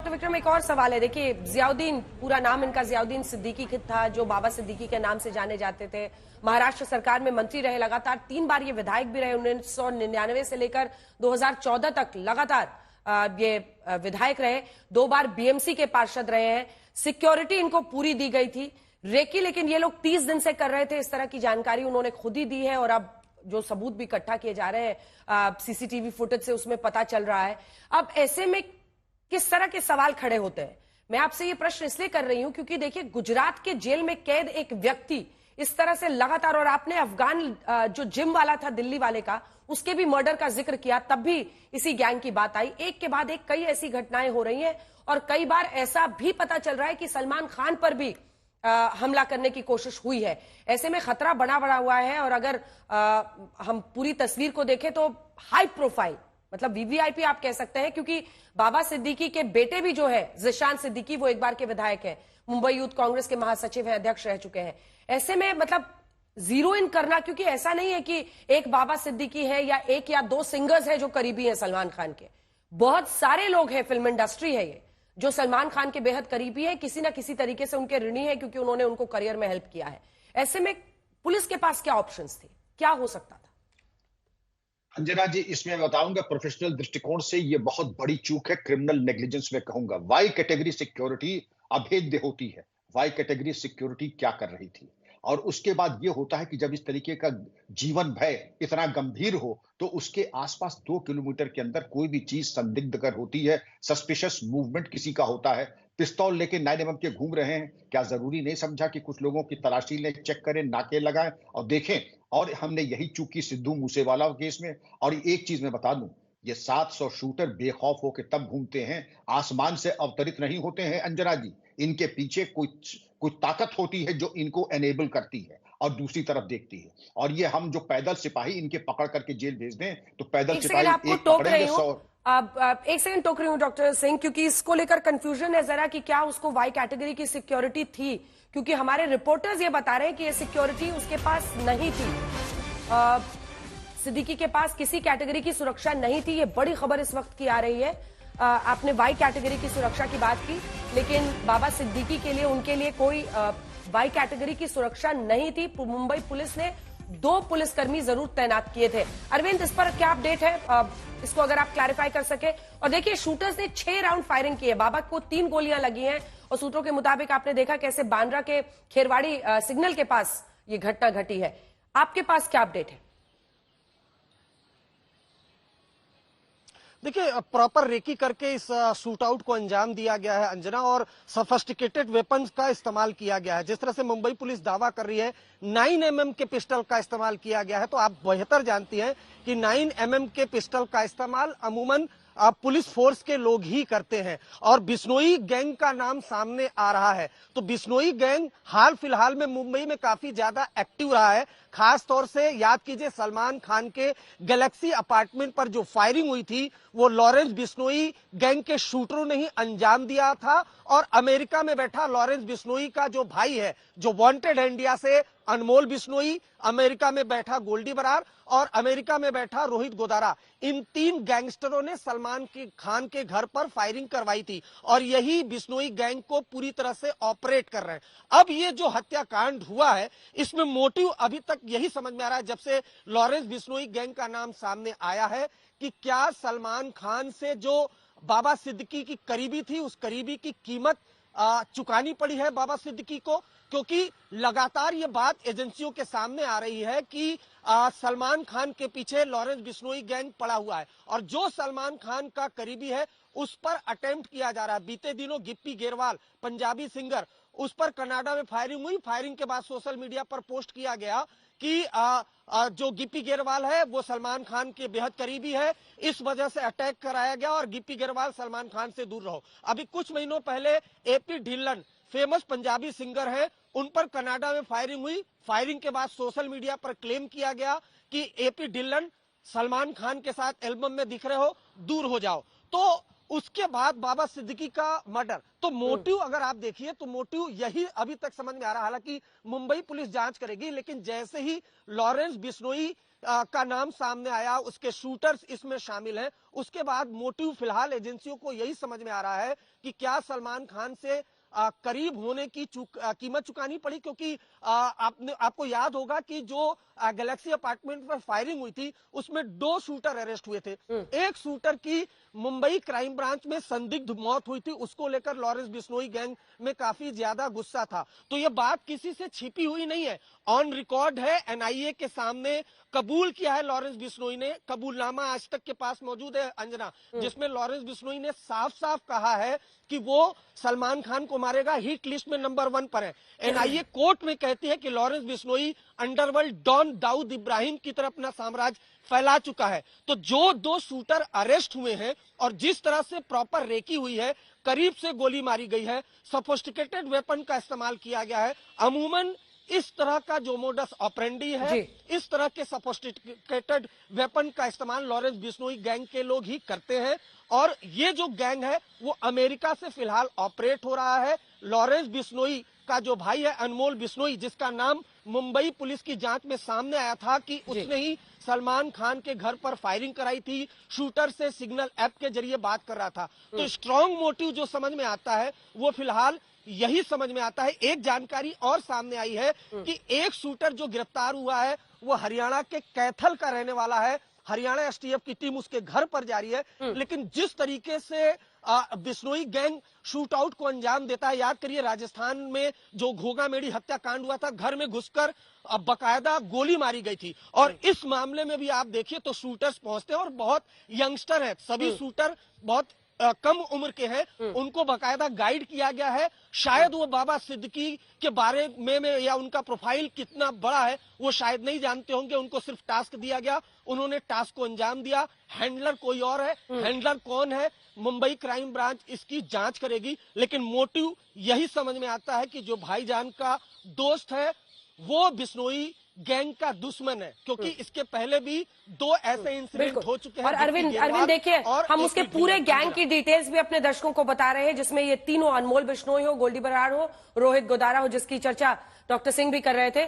Doctor Vikram, एक और सवाल है। देखिए, जियाउद्दीन, पूरा नाम इनका जियाउद्दीन सिद्दीकी था, जो बाबा सिद्दीकी के नाम से जाने जाते थे। महाराष्ट्र सरकार में मंत्री रहे, लगातार 3 बार ये विधायक भी रहे। 1999 से लेकर 2014 तक लगातार ये विधायक रहे। 2 बार बीएमसी के पार्षद रहे हैं। सिक्योरिटी इनको पूरी दी गई थी। रेकी लेकिन ये लोग 30 दिन से कर रहे थे, इस तरह की जानकारी उन्होंने खुद ही दी है। और अब जो सबूत भी इकट्ठा किए जा रहे हैं सीसीटीवी फुटेज से, उसमें पता चल रहा है। अब ऐसे में किस तरह के सवाल खड़े होते हैं? मैं आपसे ये प्रश्न इसलिए कर रही हूं क्योंकि देखिए, गुजरात के जेल में कैद एक व्यक्ति इस तरह से लगातार, और आपने अफगान जो जिम वाला था दिल्ली वाले का, उसके भी मर्डर का जिक्र किया, तब भी इसी गैंग की बात आई। एक के बाद एक कई ऐसी घटनाएं हो रही हैं और कई बार ऐसा भी पता चल रहा है कि सलमान खान पर भी हमला करने की कोशिश हुई है। ऐसे में खतरा बना हुआ है। और अगर हम पूरी तस्वीर को देखें तो हाई प्रोफाइल, मतलब वीवीआईपी आप कह सकते हैं, क्योंकि बाबा सिद्दीकी के बेटे भी जो है जिशान सिद्दीकी, वो एक बार के विधायक हैं, मुंबई यूथ कांग्रेस के महासचिव हैं, अध्यक्ष रह चुके हैं। ऐसे में मतलब जीरो इन करना, क्योंकि ऐसा नहीं है कि एक बाबा सिद्दीकी है या 1 या 2 सिंगर्स हैं जो करीबी हैं सलमान खान के। बहुत सारे लोग हैं, फिल्म इंडस्ट्री है ये, जो सलमान खान के बेहद करीबी है, किसी ना किसी तरीके से उनके ऋणी है, क्योंकि उन्होंने उनको करियर में हेल्प किया है। ऐसे में पुलिस के पास क्या ऑप्शंस थे, क्या हो सकता था? अंजना जी, इसमें बताऊंगा प्रोफेशनल दृष्टिकोण से ये बहुत बड़ी चूक है, क्रिमिनल नेग्लिजेंस में कहूंगा। वाई कैटेगरी सिक्योरिटी अभेद्य होती है। वाई कैटेगरी सिक्योरिटी क्या कर रही थी? और उसके बाद ये होता है कि जब इस तरीके का जीवन भय इतना गंभीर हो तो उसके आसपास 2 किलोमीटर के अंदर कोई भी चीज संदिग्ध कर होती है, सस्पिशियस मूवमेंट किसी का होता है, पिस्तौल लेके 9mm के घूम रहे हैं, क्या जरूरी नहीं समझा कि कुछ लोगों की तलाशी लें, चेक करें, नाके लगाएं और देखें? और हमने यही चूक की सिद्धू मूसेवाला केस में। और एक चीज मैं बता दूं, ये 700 शूटर बेखौफ होकर तब घूमते हैं, आसमान से अवतरित नहीं होते हैं अंजना जी। इनके पीछे कुछ ताकत होती है जो इनको एनेबल करती है और दूसरी तरफ देखती है। और ये हम जो पैदल सिपाही इनके पकड़ करके जेल भेज दें तो पैदल सिपाही एक पकड़ेंगे 100। अब एक सेकंड टोक रही हूं डॉक्टर सिंह, क्योंकि इसको लेकर कंफ्यूजन है जरा कि क्या उसको वाई कैटेगरी की सिक्योरिटी थी, क्योंकि हमारे रिपोर्टर्स ये बता रहे हैं कि ये सिक्योरिटी उसके पास नहीं थी। सिद्दीकी के पास किसी कैटेगरी की सुरक्षा नहीं थी। ये बड़ी खबर इस वक्त की आ रही है। आपने वाई कैटेगरी की सुरक्षा की बात की, लेकिन बाबा सिद्दीकी के लिए, उनके लिए कोई वाई कैटेगरी की सुरक्षा नहीं थी। मुंबई पुलिस ने 2 पुलिसकर्मी जरूर तैनात किए थे। अरविंद, इस पर क्या अपडेट है? इसको अगर आप क्लैरिफाई कर सके। और देखिए, शूटर्स ने 6 राउंड फायरिंग की है। बाबा को 3 गोलियां लगी हैं और सूत्रों के मुताबिक आपने देखा कैसे बांद्रा के खेरवाड़ी सिग्नल के पास ये घटना घटी है। आपके पास क्या अपडेट है? देखिए, प्रॉपर रेकी करके इस शूट आउट को अंजाम दिया गया है अंजना, और सफिस्टिकेटेड वेपन्स का इस्तेमाल किया गया है। जिस तरह से मुंबई पुलिस दावा कर रही है 9mm के पिस्टल का इस्तेमाल किया गया है, तो आप बेहतर जानती हैं कि 9mm के पिस्टल का इस्तेमाल अमूमन पुलिस फोर्स के लोग ही करते हैं। और बिश्नोई गैंग का नाम सामने आ रहा है, तो बिश्नोई गैंग हाल फिलहाल में मुंबई में काफी ज्यादा एक्टिव रहा है। खास तौर से याद कीजिए, सलमान खान के गैलेक्सी अपार्टमेंट पर जो फायरिंग हुई थी वो लॉरेंस बिश्नोई गैंग के शूटरों ने ही अंजाम दिया था। और अमेरिका में बैठा लॉरेंस बिश्नोई का जो भाई है, जो वांटेड है इंडिया से, अनमोल बिश्नोई, अमेरिका में बैठा गोल्डी बरार और अमेरिका में बैठा रोहित गोदारा, इन 3 गैंगस्टरों ने सलमान खान के घर पर फायरिंग करवाई थी और यही बिश्नोई गैंग को पूरी तरह से ऑपरेट कर रहे हैं। अब ये जो हत्याकांड हुआ है, इसमें मोटिव अभी तक यही समझ में आ रहा है, जब से लॉरेंस बिश्नोई गैंग का नाम सामने आया है, कि क्या सलमान खान से जो बाबा सिद्दीकी की करीबी थी, उस करीबी की कीमत चुकानी पड़ी है बाबा सिद्दीकी को। क्योंकि लगातार ये बात एजेंसियों के सामने आ रही है कि सलमान खान के पीछे लॉरेंस बिश्नोई गैंग पड़ा हुआ है और जो सलमान खान का करीबी है उस पर अटेम्प्ट किया जा रहा है। बीते दिनों गिप्पी गेरवाल, पंजाबी सिंगर, उस पर कनाडा में फायरिंग हुई। फायरिंग के बाद सोशल मीडिया पर पोस्ट किया गया कि जो गिप्पी गेरवाल है वो सलमान खान के बेहद करीबी है, इस वजह से अटैक कराया गया और गिप्पी गेरवाल सलमान खान से दूर रहो। अभी कुछ महीनों पहले AP Dhillon, famous Punjabi singer है, उन पर कनाडा में फायरिंग हुई। फायरिंग के बाद सोशल मीडिया पर क्लेम किया गया कि एपी ढिल्लन सलमान खान के साथ एल्बम में दिख रहे हो, दूर हो जाओ। तो उसके बाद बाबा सिद्दीकी का मर्डर। तो मोटिव अगर आप देखिए तो मोटिव यही अभी तक समझ में आ रहा है। हालांकि मुंबई पुलिस जांच करेगी, लेकिन जैसे ही लॉरेंस बिश्नोई का नाम सामने आया, उसके शूटर्स इसमें शामिल हैं, उसके बाद मोटिव फिलहाल एजेंसियों को यही समझ में आ रहा है कि क्या सलमान खान से करीब होने की कीमत चुकानी पड़ी, क्योंकि आपको याद होगा कि जो गैलेक्सी अपार्टमेंट पर फायरिंग हुई थी उसमें 2 शूटर अरेस्ट हुए थे। एक शूटर की मुंबई क्राइम ब्रांच में संदिग्ध मौत हुई थी, उसको लेकर लॉरेंस बिश्नोई गैंग में काफी ज्यादा गुस्सा था। तो ये बात किसी से छिपी हुई नहीं है, ऑन रिकॉर्ड है, एनआईए के सामने कबूल किया है लॉरेंस बिश्नोई ने। कबूलनामा आज तक के पास मौजूद है अंजना, जिसमें लॉरेंस बिश्नोई ने साफ साफ कहा है कि वो सलमान खान को मारेगा, हिट लिस्ट में नंबर 1 पर है। एनआईए कोर्ट में कहती है कि लॉरेंस बिश्नोई अंडरवर्ल्ड डॉन दाऊद इब्राहिम की तरफ अपना साम्राज्य फैला चुका है। तो जो 2 शूटर अरेस्ट हुए हैं और जिस तरह से प्रॉपर रेकी हुई है, करीब से गोली मारी गई है, सोफिस्टिकेटेड वेपन का इस्तेमाल किया गया है। अमूमन इस तरह का जो मोडस ऑपरेंडी है, इस तरह के सोफिस्टिकेटेड वेपन का इस्तेमाल लॉरेंस बिश्नोई गैंग के लोग ही करते हैं। और ये जो गैंग है वो अमेरिका से फिलहाल ऑपरेट हो रहा है। लॉरेंस बिश्नोई का जो भाई है अनमोल बिश्नोई, जिसका नाम मुंबई पुलिस की जांच में सामने आया था कि उसने ही सलमान खान के घर पर फायरिंग कराई थी, शूटर से सिग्नल ऐप के जरिए बात कर रहा था। तो स्ट्रॉन्ग मोटिव जो समझ में आता है वो फिलहाल यही समझ में आता है। एक जानकारी और सामने आई है कि एक शूटर जो गिरफ्तार हुआ है वो हरियाणा के कैथल का रहने वाला है। हरियाणा एसटीएफ की टीम उसके घर पर जा रही है। लेकिन जिस तरीके से बिश्नोई गैंग शूट आउट को अंजाम देता है, याद करिए राजस्थान में जो घोगा मेड़ी हत्याकांड हुआ था, घर में घुसकर बकायदा गोली मारी गई थी। और इस मामले में भी आप देखिए तो शूटर्स पहुंचते हैं और बहुत यंगस्टर है, सभी शूटर बहुत कम उम्र के हैं, उनको बकायदा गाइड किया गया है। शायद वो बाबा सिद्दीकी के बारे में या उनका प्रोफाइल कितना बड़ा है वो शायद नहीं जानते होंगे, उनको सिर्फ टास्क दिया गया, उन्होंने टास्क को अंजाम दिया। हैंडलर कोई और है, हैंडलर कौन है मुंबई क्राइम ब्रांच इसकी जांच करेगी। लेकिन मोटिव यही समझ में आता है कि जो भाईजान का दोस्त है वो बिश्नोई गैंग का दुश्मन है, क्योंकि इसके पहले भी 2 ऐसे इंसिडेंट हो चुके हैं। और अरविंद देखिए, हम उसके पूरे गैंग की डिटेल्स भी अपने दर्शकों को बता रहे हैं, जिसमें ये तीनों, अनमोल बिश्नोई हो, गोल्डी बराड़ हो, रोहित गोदारा हो, जिसकी चर्चा डॉक्टर सिंह भी कर रहे थे,